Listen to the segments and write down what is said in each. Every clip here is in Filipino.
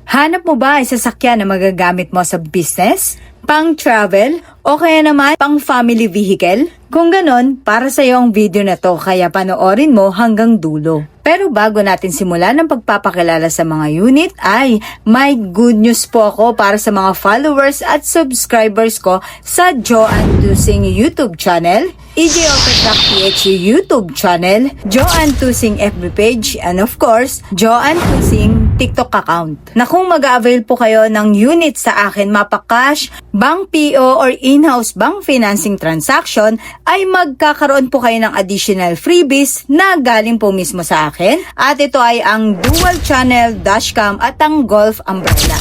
Hanap mo ba ay sasakyan na magagamit mo sa business, pang-travel, o kaya naman pang-family vehicle? Kung ganon, para sa iyo ang video na to kaya panoorin mo hanggang dulo. Pero bago natin simulan ang pagpapakilala sa mga unit ay may good news po ako para sa mga followers at subscribers ko sa Joanne Tusing YouTube channel, EJ Autotrack PH YouTube channel, Joanne Tusing FB page, and of course, Joanne Tusing TikTok account. Na kung mag-avail po kayo ng unit sa akin mapa-cash, bank PO or in-house bank financing transaction, ay magkakaroon po kayo ng additional freebies na galing po mismo sa akin. At ito ay ang dual channel dashcam at ang golf umbrella.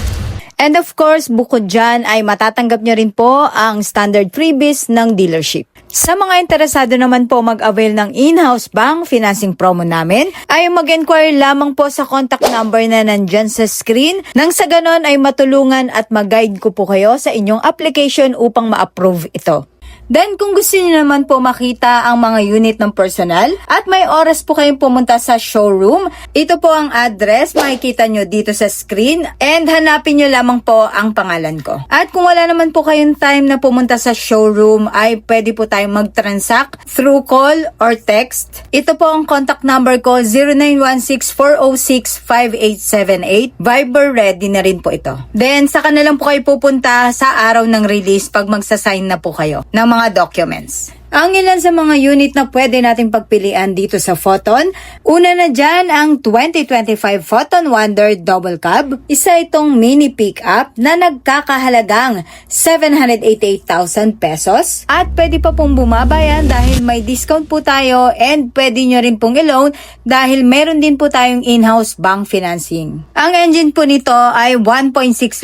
And of course, bukod dyan ay matatanggap nyo rin po ang standard freebies ng dealership. Sa mga interesado naman po mag-avail ng in-house bank financing promo namin, ay mag-inquire lamang po sa contact number na nandyan sa screen. Nang sa ganon ay matulungan at mag-guide ko po kayo sa inyong application upang ma-approve ito. Then kung gusto niyo naman po makita ang mga unit ng personal at may oras po kayong pumunta sa showroom, ito po ang address, makikita nyo dito sa screen, and hanapin nyo lamang po ang pangalan ko. At kung wala naman po kayong time na pumunta sa showroom, ay pwede po tayong mag-transact through call or text. Ito po ang contact number ko, 0916-406-5878. Viber ready na rin po ito. Then saka na lang po kayo pupunta sa araw ng release pag magsasign na po kayo ng mga documents. Ang ilan sa mga unit na pwede nating pagpilian dito sa Photon, una na dyan ang 2025 Photon Wonder Double Cab. Isa itong mini pickup na nagkakahalagang 788,000 pesos. At pwede pa pong bumabayan dahil may discount po tayo, and pwede nyo rin pong i-loan dahil meron din po tayong in-house bank financing. Ang engine po nito ay 1.6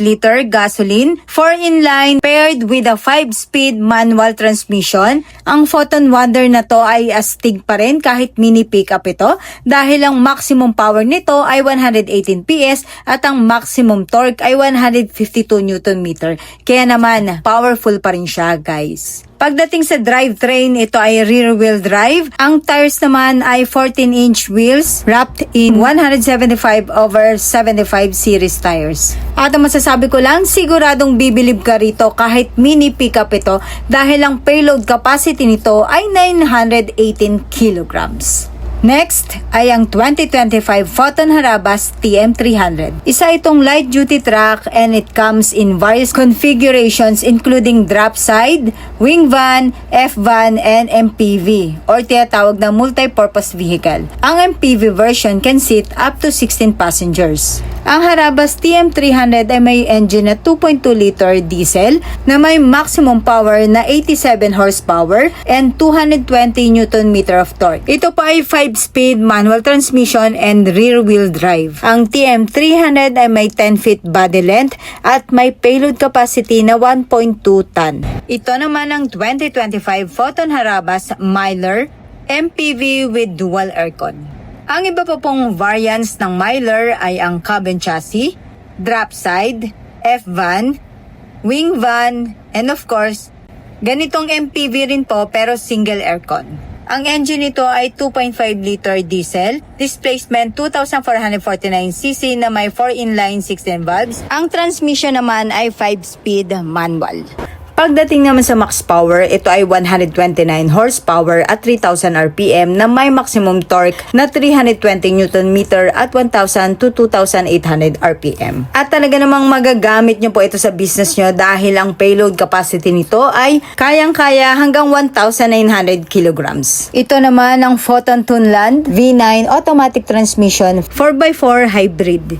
liter gasoline, 4 inline paired with a 5-speed manual transmission. Ang Photon Wonder na to ay astig pa rin kahit mini pickup ito dahil ang maximum power nito ay 118 PS at ang maximum torque ay 152 Nm. Kaya naman, powerful pa rin siya, guys. Pagdating sa drivetrain, ito ay rear-wheel drive. Ang tires naman ay 14-inch wheels wrapped in 175/75 series tires. At ang masasabi ko lang, siguradong bibilib ka rito kahit mini pickup ito dahil ang payload capacity nito ay 918 kilograms. Next ay ang 2025 Photon Harabas TM300. Isa itong light-duty truck and it comes in various configurations including drop side, wing van, F-van, and MPV or tinatawag na multi-purpose vehicle. Ang MPV version can seat up to 16 passengers. Ang Harabas TM300 ay may engine na 2.2 liter diesel na may maximum power na 87 horsepower and 220 Nm of torque. Ito pa ay 5-speed manual transmission and rear-wheel drive. Ang TM300 ay may 10 feet body length at may payload capacity na 1.2 ton. Ito naman ang 2025 Photon Harabas Miler MPV with dual aircon. Ang iba pa pong variants ng Miler ay ang cabin chassis, drop side, F-van, wing van, and of course, ganitong MPV rin po pero single aircon. Ang engine nito ay 2.5 liter diesel, displacement 2,449cc na may 4 inline 16 valves. Ang transmission naman ay 5-speed manual. Pagdating naman sa max power, ito ay 129 horsepower at 3,000 RPM na may maximum torque na 320 Nm at 1,000 to 2,800 RPM. At talaga namang magagamit nyo po ito sa business nyo dahil ang payload capacity nito ay kayang-kaya hanggang 1,900 kilograms. Ito naman ang Photon Tunland V9 automatic transmission 4x4 hybrid.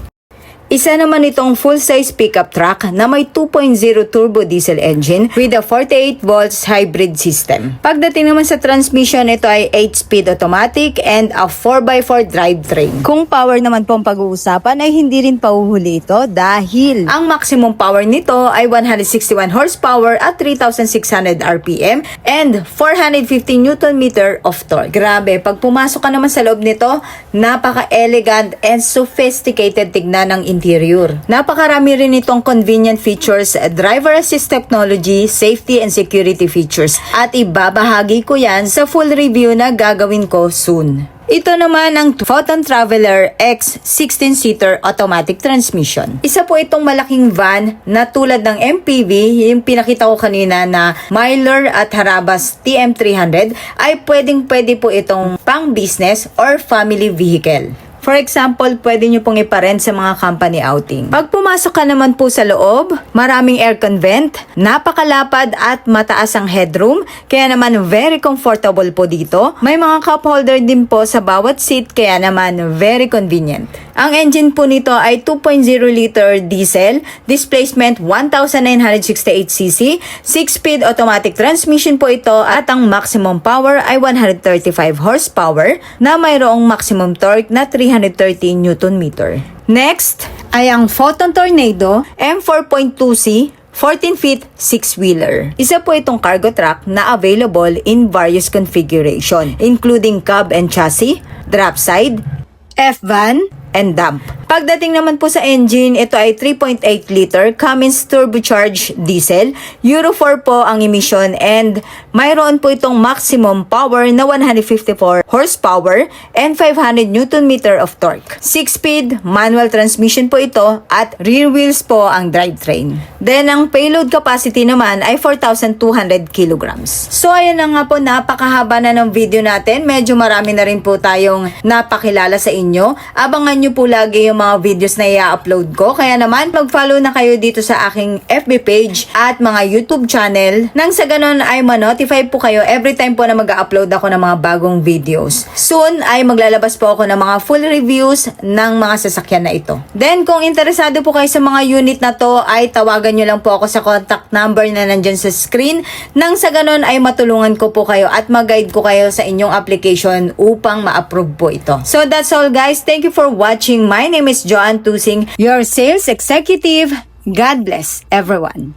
Isa naman itong full-size pickup truck na may 2.0 turbo diesel engine with a 48 volts hybrid system. Pagdating naman sa transmission, ito ay 8-speed automatic and a 4x4 drivetrain. Kung power naman pong pag-uusapan ay hindi rin pauhuli ito dahil ang maximum power nito ay 161 horsepower at 3,600 RPM and 450 Nm of torque. Grabe, pag pumasok ka naman sa loob nito, napaka-elegant and sophisticated tignan ng interior. Napakarami rin itong convenient features, driver assist technology, safety and security features. At ibabahagi ko yan sa full review na gagawin ko soon. Ito naman ang Photon Traveler X 16-seater automatic transmission. Isa po itong malaking van na tulad ng MPV, yung pinakita ko kanina na Myler at Harabas TM300 ay pwede po itong pang business or family vehicle. For example, pwede nyo pong iparent sa mga company outing. Pag pumasok ka naman po sa loob, maraming aircon vent, napakalapad at mataas ang headroom, kaya naman very comfortable po dito. May mga cup holder din po sa bawat seat, kaya naman very convenient. Ang engine po nito ay 2.0 liter diesel, displacement 1,968cc, 6-speed automatic transmission po ito at ang maximum power ay 135 horsepower na mayroong maximum torque na 330 Newton meter. Next ay ang Photon Tornado M4.2C 14 feet 6-wheeler. Isa po itong cargo truck na available in various configuration, including cab and chassis, drop side, F-van, and dump. Pagdating naman po sa engine, ito ay 3.8 liter Cummins turbocharged diesel. Euro 4 po ang emission and mayroon po itong maximum power na 154 horsepower and 500 Newton meter of torque. 6-speed manual transmission po ito at rear wheels po ang drivetrain. Then ang payload capacity naman ay 4,200 kilograms. So ayan na nga po, napakahaba na ng video natin. Medyo marami na rin po tayong napakilala sa inyo. Abangan nyo po lagi yung mga videos na i-upload ko. Kaya naman, mag-follow na kayo dito sa aking FB page at mga YouTube channel nang sa ganun ay ma-notify po kayo every time po na mag-upload ako ng mga bagong videos. Soon ay maglalabas po ako ng mga full reviews ng mga sasakyan na ito. Then, kung interesado po kayo sa mga unit na to, ay tawagan nyo lang po ako sa contact number na nandyan sa screen nang sa ganun ay matulungan ko po kayo at mag-guide ko kayo sa inyong application upang ma-approve po ito. So, that's all guys. Thank you for watching. My name is Joanne Tusing, your sales executive. God bless everyone.